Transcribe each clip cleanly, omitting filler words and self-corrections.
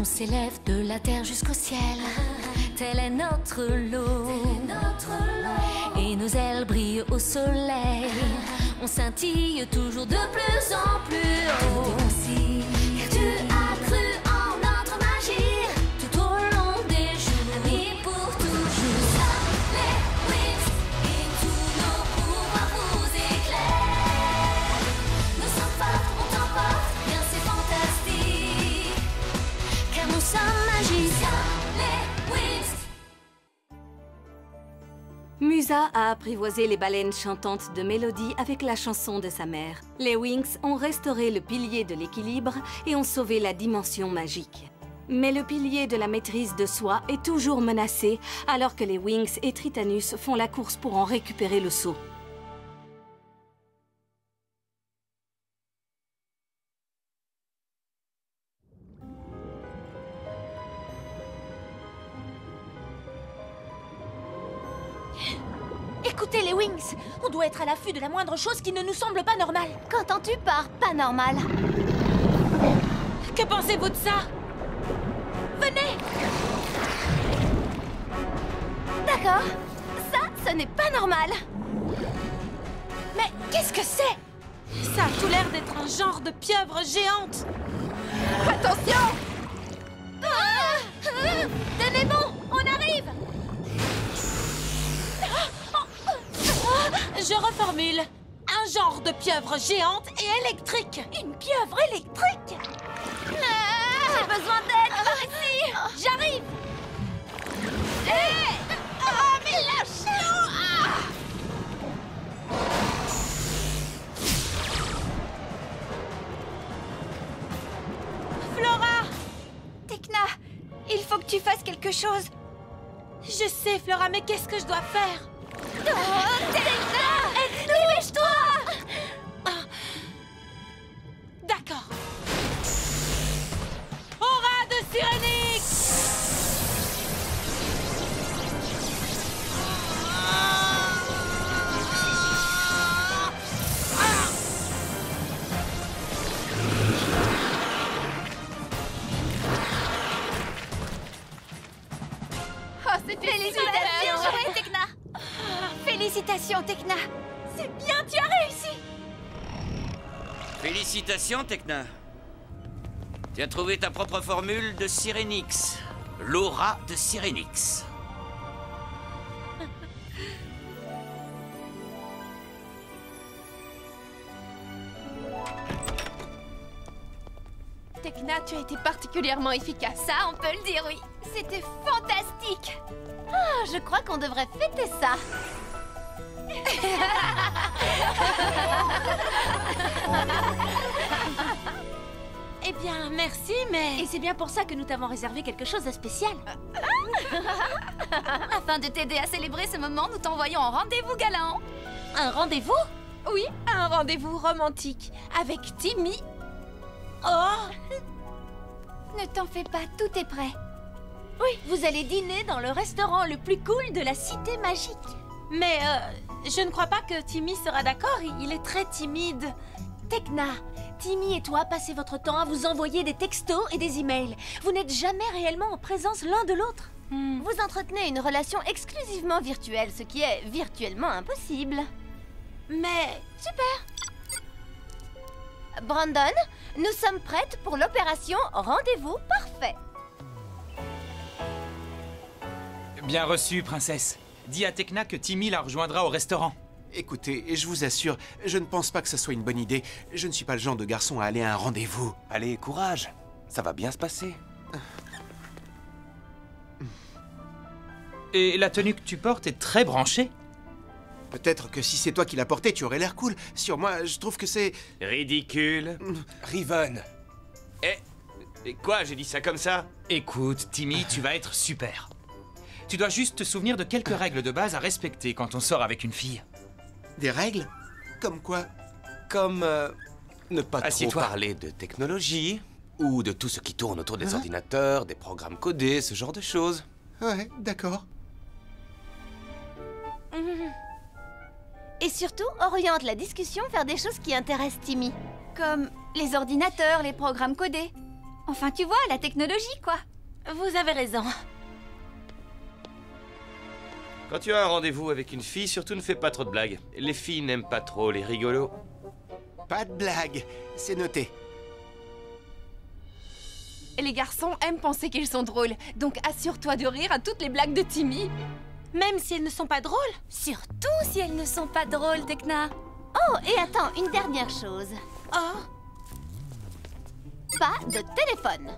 On s'élève de la terre jusqu'au ciel, tel est notre lot. Et nos ailes brillent au soleil, on scintille toujours de plus en plus haut. Aussi, tu as cru en notre magie, tout au long des jours et pour toujours. Les Wings et tous nos pouvoirs vous éclairent. Nous sommes forts, on t'emporte, bien c'est fantastique, car nous sommes magiciens, les Wings. Musa a apprivoisé les baleines chantantes de mélodie avec la chanson de sa mère. Les Winx ont restauré le pilier de l'équilibre et ont sauvé la dimension magique. Mais le pilier de la maîtrise de soi est toujours menacé, alors que les Winx et Tritanus font la course pour en récupérer le sceau. Écoutez les Wings, on doit être à l'affût de la moindre chose qui ne nous semble pas normale. Qu'entends-tu par pas normal? Que pensez-vous de ça? Venez! D'accord. Ça, ce n'est pas normal. Mais qu'est-ce que c'est? Ça a tout l'air d'être un genre de pieuvre géante. Attention! Tenez bon, on arrive! Je reformule. Un genre de pieuvre géante et électrique. Une pieuvre électrique? J'ai besoin d'aide par ici! J'arrive! Mais lâchez-nous! Flora! Tekna, il faut que tu fasses quelque chose. Je sais, Flora, mais qu'est-ce que je dois faire? Tekna! Dépêche-toi! D'accord. Aura de Sirenix! Félicitations, Tekna! Félicitations, Tekna! C'est bien, tu as réussi! Félicitations, Tekna. Tu as trouvé ta propre formule de Sirenix. L'aura de Sirenix. Tekna, tu as été particulièrement efficace. Ça, on peut le dire, oui. C'était fantastique. Ah, je crois qu'on devrait fêter ça. Eh bien, merci, mais... Et c'est bien pour ça que nous t'avons réservé quelque chose de spécial. Afin de t'aider à célébrer ce moment, nous t'envoyons en rendez-vous galant. Un rendez-vous? Oui, Un rendez-vous romantique avec Timmy. Oh! ne t'en fais pas, tout est prêt. Oui, vous allez dîner dans le restaurant le plus cool de la cité magique. Mais je ne crois pas que Timmy sera d'accord, il est très timide. Tekna, Timmy et toi passez votre temps à vous envoyer des textos et des emails. Vous n'êtes jamais réellement en présence l'un de l'autre. Vous entretenez une relation exclusivement virtuelle, ce qui est virtuellement impossible. Mais... Super! Brandon, nous sommes prêtes pour l'opération Rendez-vous Parfait. Bien reçu, princesse. Dis à Tekna que Timmy la rejoindra au restaurant. Écoutez, je vous assure, je ne pense pas que ce soit une bonne idée. Je ne suis pas le genre de garçon à aller à un rendez-vous. Allez, courage. Ça va bien se passer. Et la tenue que tu portes est très branchée. Peut-être que si c'est toi qui l'as porté, tu aurais l'air cool. Sur moi, je trouve que c'est... Ridicule. Riven. Et quoi, j'ai dit ça comme ça? Écoute, Timmy, tu vas être super. Tu dois juste te souvenir de quelques règles de base à respecter quand on sort avec une fille. Des règles? Comme quoi? Comme ne pas trop Assieds-toi. parler de technologie, ou de tout ce qui tourne autour des ordinateurs, des programmes codés, ce genre de choses. Ouais, d'accord. Et surtout, oriente la discussion vers des choses qui intéressent Timmy. Comme les ordinateurs, les programmes codés. Enfin, tu vois, la technologie, quoi. Vous avez raison. Quand tu as un rendez-vous avec une fille, surtout ne fais pas trop de blagues. Les filles n'aiment pas trop les rigolos. Pas de blague, c'est noté. Les garçons aiment penser qu'ils sont drôles, donc assure-toi de rire à toutes les blagues de Timmy. Même si elles ne sont pas drôles. Surtout si elles ne sont pas drôles, Tekna. Oh, et attends, une dernière chose. Oh, Pas de téléphone.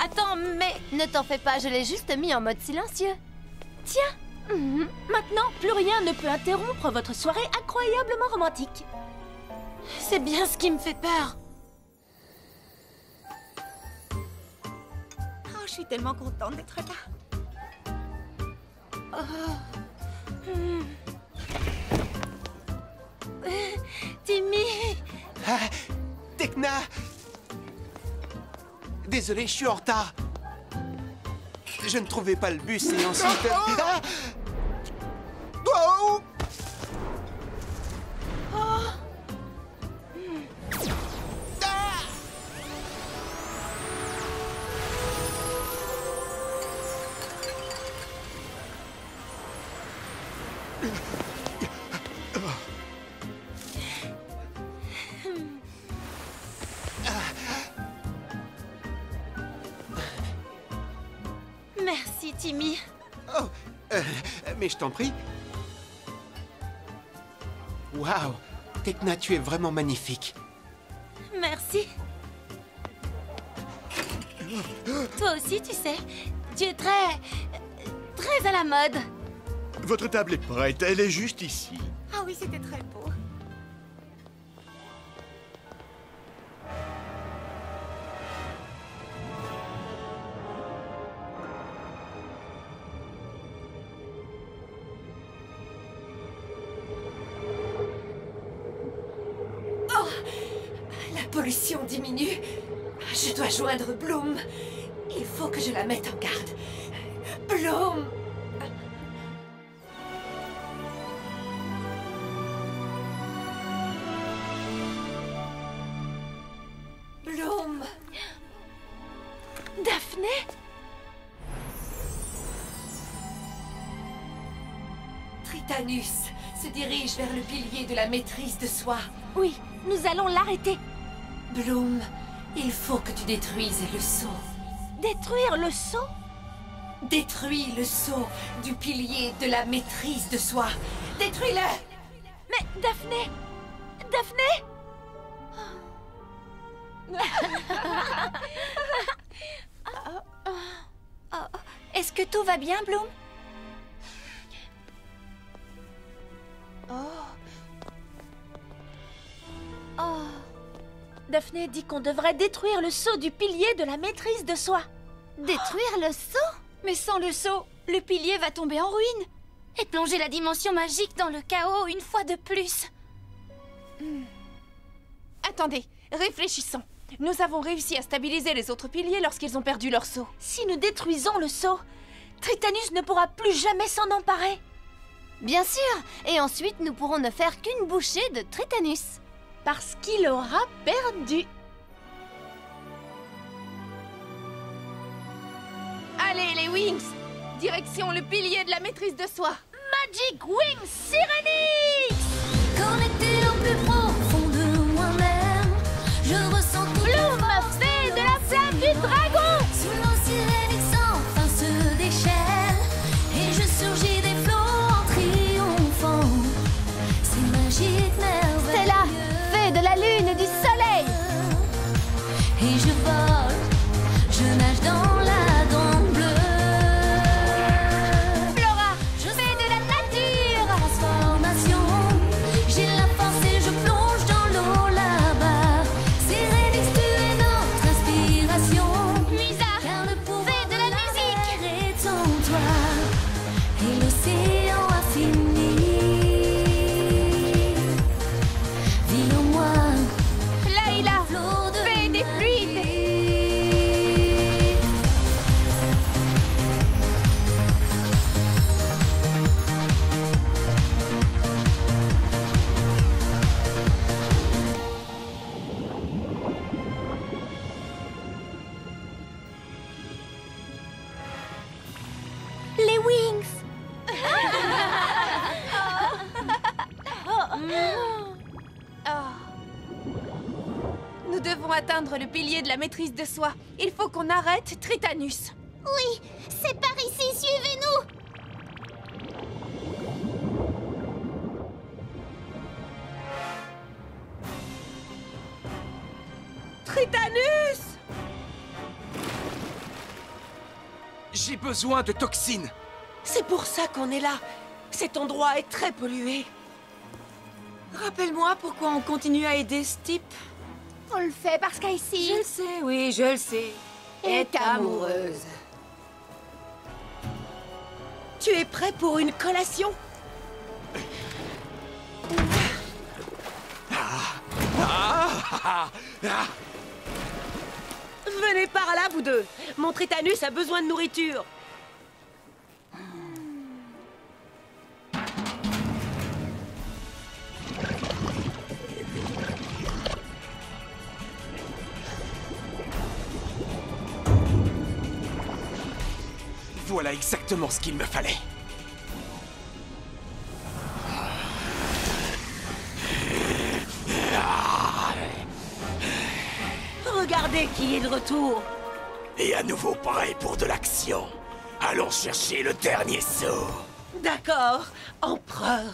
attends, mais... Ne t'en fais pas, je l'ai juste mis en mode silencieux. Tiens, maintenant, plus rien ne peut interrompre votre soirée incroyablement romantique. C'est bien ce qui me fait peur. Oh, je suis tellement contente d'être là. Timmy! Ah, Tekna! Désolé, je suis en retard. Je ne trouvais pas le bus et ensuite... Ah! Oh! Ah! Merci, Timmy. Oh, mais je t'en prie. Waouh, Tekna, tu es vraiment magnifique. Merci. Toi aussi, tu sais, tu es très à la mode. Votre table est prête, elle est juste ici. Ah oui, c'était très beau. La pollution diminue. Je dois joindre Bloom. Il faut que je la mette en garde. Bloom! Bloom! Daphné? Tritanus se dirige vers le pilier de la maîtrise de soi. Oui, nous allons l'arrêter. Bloom, il faut que tu détruises le sceau. Détruire le sceau? Détruis le sceau du pilier de la maîtrise de soi. Détruis-le! Mais Daphné! Daphné! Est-ce que tout va bien, Bloom? Daphné dit qu'on devrait détruire le sceau du pilier de la maîtrise de soi. Détruire le sceau? Mais sans le sceau, le pilier va tomber en ruine. Et plonger la dimension magique dans le chaos une fois de plus. Attendez, réfléchissons. Nous avons réussi à stabiliser les autres piliers lorsqu'ils ont perdu leur sceau. Si nous détruisons le sceau, Tritanus ne pourra plus jamais s'en emparer. Bien sûr. Et ensuite, nous pourrons ne faire qu'une bouchée de Tritanus. Parce qu'il aura perdu. Allez, les Wings! Direction le pilier de la maîtrise de soi. Magic Wings Sirenix! Connecté au plus profond de moi-même, je ressens tout Bloom, fée de la flamme du dragon! Sous l'eau Sirenix enfin se déchaîne, et je surgis des flots en triomphant. C'est magique, merveilleux. C'est là, fée de la lune et du soleil! Et je vole, je nage dans la grande bleue. Flora, fée de la nature! Transformation, devons atteindre le pilier de la maîtrise de soi. Il faut qu'on arrête Tritanus. Oui, c'est par ici, suivez-nous. Tritanus! J'ai besoin de toxines. C'est pour ça qu'on est là. Cet endroit est très pollué. Rappelle-moi pourquoi on continue à aider ce type. On le fait parce qu'ici... Je le sais, oui, je le sais. Est amoureuse. Tu es prêt pour une collation? Venez par là, vous deux. Mon Tritanus a besoin de nourriture. Voilà exactement ce qu'il me fallait. Regardez qui est de retour. Et à nouveau prêt pour de l'action. Allons chercher le dernier saut. D'accord, empereur.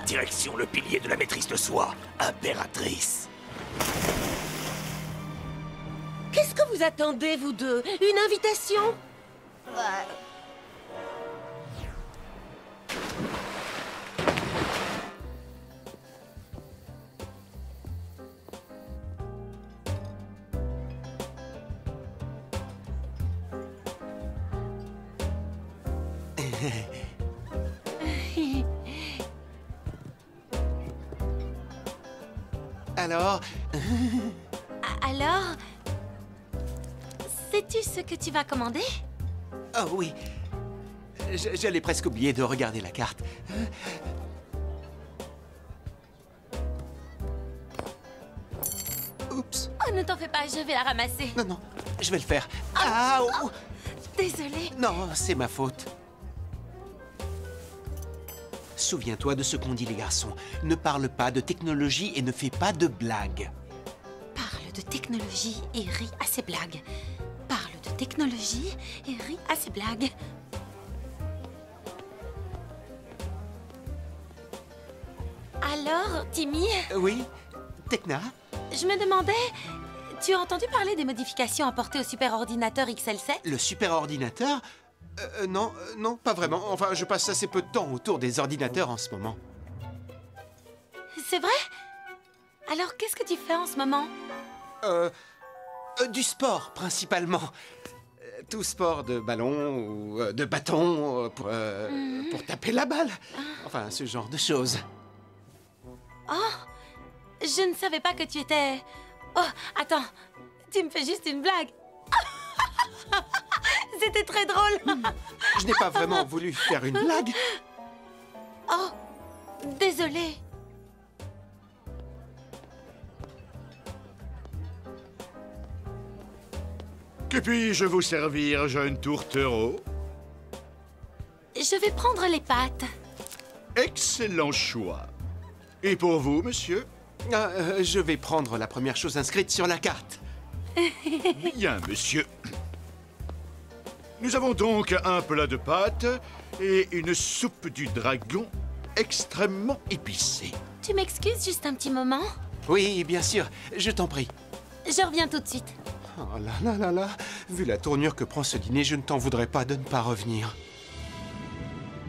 Direction le pilier de la maîtrise de soi, impératrice. Qu'est-ce que vous attendez, vous deux? Une invitation? Alors? Alors? Sais-tu ce que tu vas commander? Oh oui. J'allais presque oublier de regarder la carte. Oups. Oh, ne t'en fais pas, je vais la ramasser. Non, non, je vais le faire. Ah, oh. Désolée. Non, c'est ma faute. Souviens-toi de ce qu'ont dit les garçons. Ne parle pas de technologie et ne fais pas de blagues. Parle de technologie et ris à ses blagues. Parle de technologie et ris à ses blagues. Alors, Timmy? Oui, Tekna? Je me demandais, tu as entendu parler des modifications apportées au superordinateur XL7? Le superordinateur? Non, non, pas vraiment. Enfin, je passe assez peu de temps autour des ordinateurs en ce moment. C'est vrai? Alors, qu'est-ce que tu fais en ce moment? Du sport, principalement. Tout sport de ballon ou de bâton pour taper la balle. Enfin, ce genre de choses. Oh, je ne savais pas que tu étais... Oh, attends, tu me fais juste une blague. C'était très drôle. Je n'ai pas vraiment voulu faire une blague. Oh, désolée. Que puis-je vous servir, jeune tourtereau? Je vais prendre les pâtes. Excellent choix. Et pour vous, monsieur? Je vais prendre la première chose inscrite sur la carte. Bien, monsieur. Nous avons donc un plat de pâtes et une soupe du dragon extrêmement épicée. Tu m'excuses juste un petit moment? Oui, bien sûr. Je t'en prie. Je reviens tout de suite. Oh là là là là. Vu la tournure que prend ce dîner, je ne t'en voudrais pas de ne pas revenir.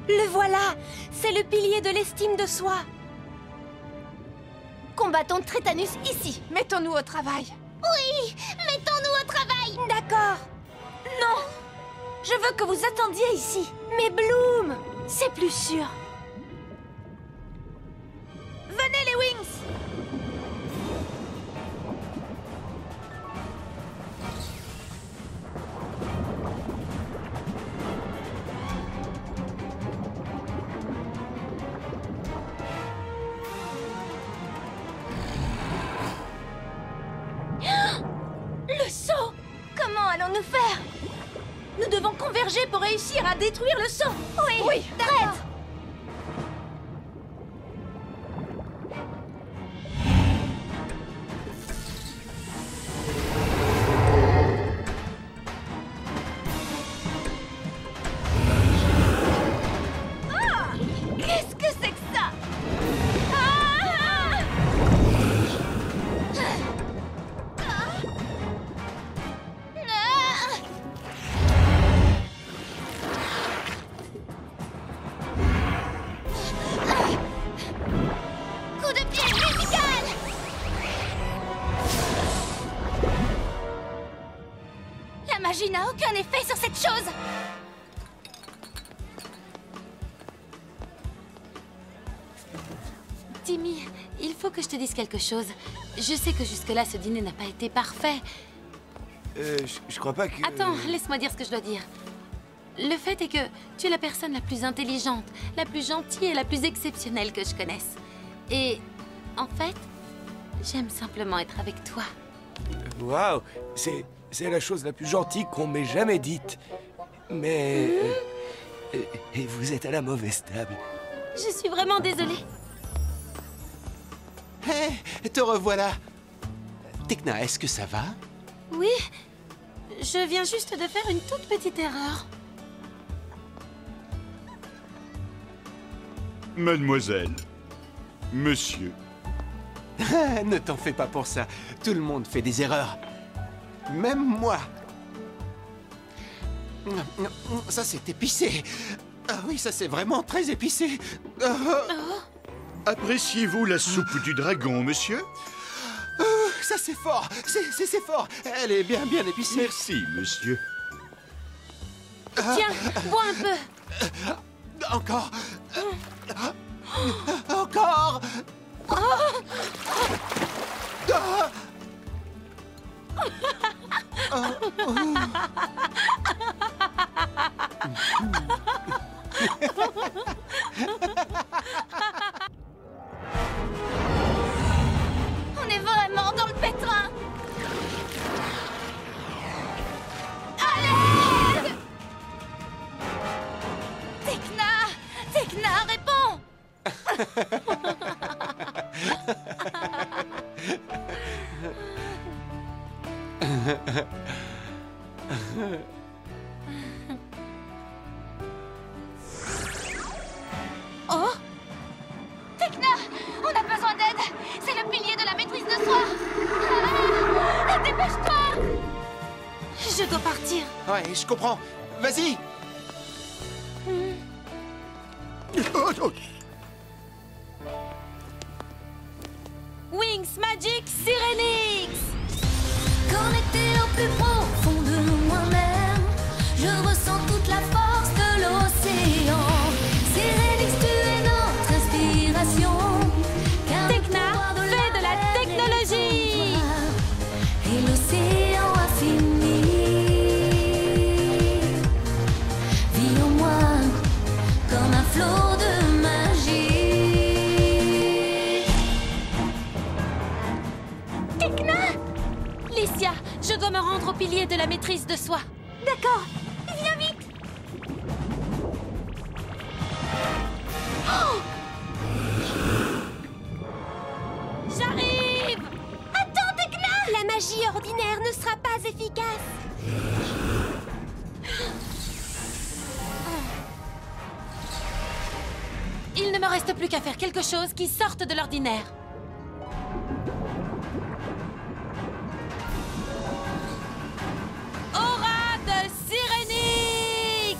Le voilà! C'est le pilier de l'estime de soi. Combattons Tritanus ici. Mettons-nous au travail. Oui, mettons-nous au travail. D'accord. Non. Je veux que vous attendiez ici. Mais Bloom, c'est plus sûr. Venez les Wings. Le saut! Comment allons-nous faire? Nous devons converger pour réussir à détruire le saut. Oui, d'accord. n'a aucun effet sur cette chose. Timmy, il faut que je te dise quelque chose. Je sais que jusque-là, ce dîner n'a pas été parfait. Je crois pas que... Attends, laisse-moi dire ce que je dois dire. Le fait est que tu es la personne la plus intelligente, la plus gentille et la plus exceptionnelle que je connaisse. Et, en fait, j'aime simplement être avec toi. Waouh, c'est la chose la plus gentille qu'on m'ait jamais dite. Mais... et vous êtes à la mauvaise table. Je suis vraiment désolée. Hé, te revoilà. Tekna, est-ce que ça va? Oui, je viens juste de faire une toute petite erreur. Mademoiselle, monsieur. Ne t'en fais pas pour ça. Tout le monde fait des erreurs. Même moi. Ça, c'est épicé. Ah oui, ça, c'est vraiment très épicé. Appréciez-vous la soupe du dragon, monsieur? Ça, c'est fort. C'est fort. Elle est bien épicée. Merci, monsieur. Tiens, bois un peu. Encore. Encore. On est vraiment dans le pétrin. À l'aide! Tekna, réponds! Oh! Tekna, on a besoin d'aide. C'est le pilier de la maîtrise de soi. Ah, dépêche-toi! Je dois partir. Ouais, je comprends. Vas-y. Wings Magic Sirenix! Connecté au plus profond de moi-même, je ressens toute la force de l'océan. Sirenix, tu es notre inspiration. Tekna, fais de la technologie! Et l'océan infini vit en moi comme un flot de magie. Licia, je dois me rendre au pilier de la maîtrise de soi. D'accord, viens vite. Oh! J'arrive! Attends, Tekna! La magie ordinaire ne sera pas efficace. Il ne me reste plus qu'à faire quelque chose qui sorte de l'ordinaire. Aura de Sirenix!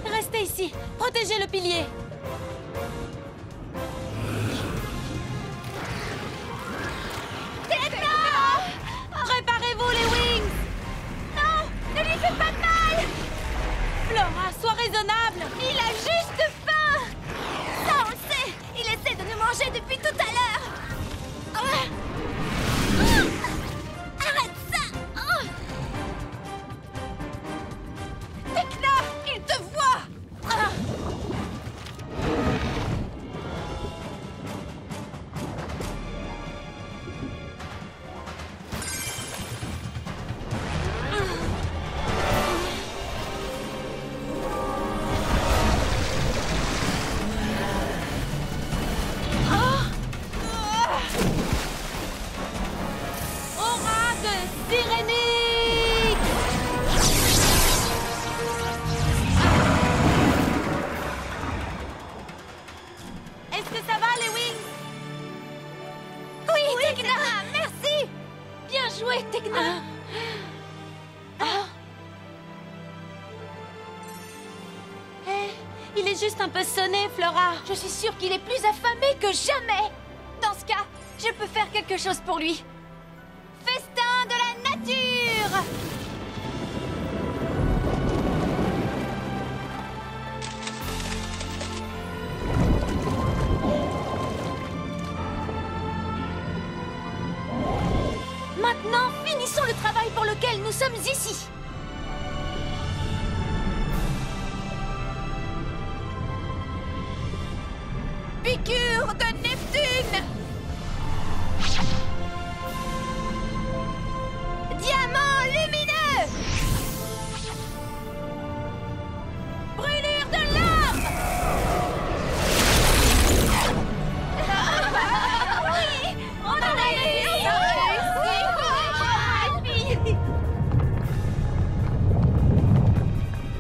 Restez ici, protégez le pilier. Préparez-vous les Wings! Non, ne lui fais pas de mal! Flora, sois raisonnable! Il a juste faim! Ça, on le sait! Il essaie de nous manger depuis tout à l'heure! Arrête ça! Tekna, il te voit! Aura de Sirenix! Est-ce que ça va, les Wings? Oui, Tekna, merci! Bien joué, Tekna! Il est juste un peu sonné, Flora. Je suis sûre qu'il est plus affamé que jamais. Dans ce cas, je peux faire quelque chose pour lui. Festin de la nature! Maintenant, finissons le travail pour lequel nous sommes ici. Piqûre de Neptune! Diamant lumineux! Brûlure de l'âme! Oui! On a réussi!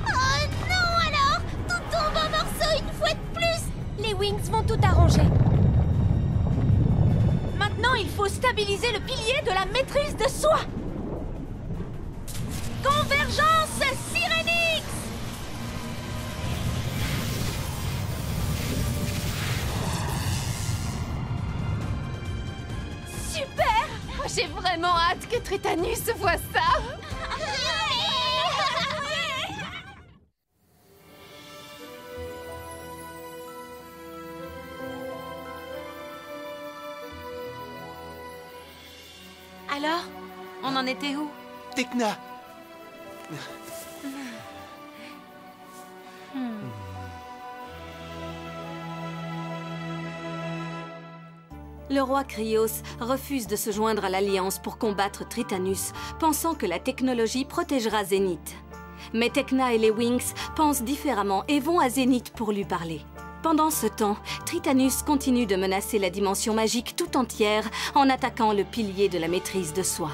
Oh non alors! Tout tombe en morceaux une fois de plus! Les Wings vont tout arranger. Maintenant, il faut stabiliser le pilier de la maîtrise de soi. Convergence Sirenix! Super! J'ai vraiment hâte que Tritanus voit ça. Alors, on en était où? Tekna! Le roi Krios refuse de se joindre à l'Alliance pour combattre Tritanus, pensant que la technologie protégera Zénith. Mais Tekna et les Wings pensent différemment et vont à Zénith pour lui parler. Pendant ce temps, Tritanus continue de menacer la dimension magique tout entière en attaquant le pilier de la maîtrise de soi.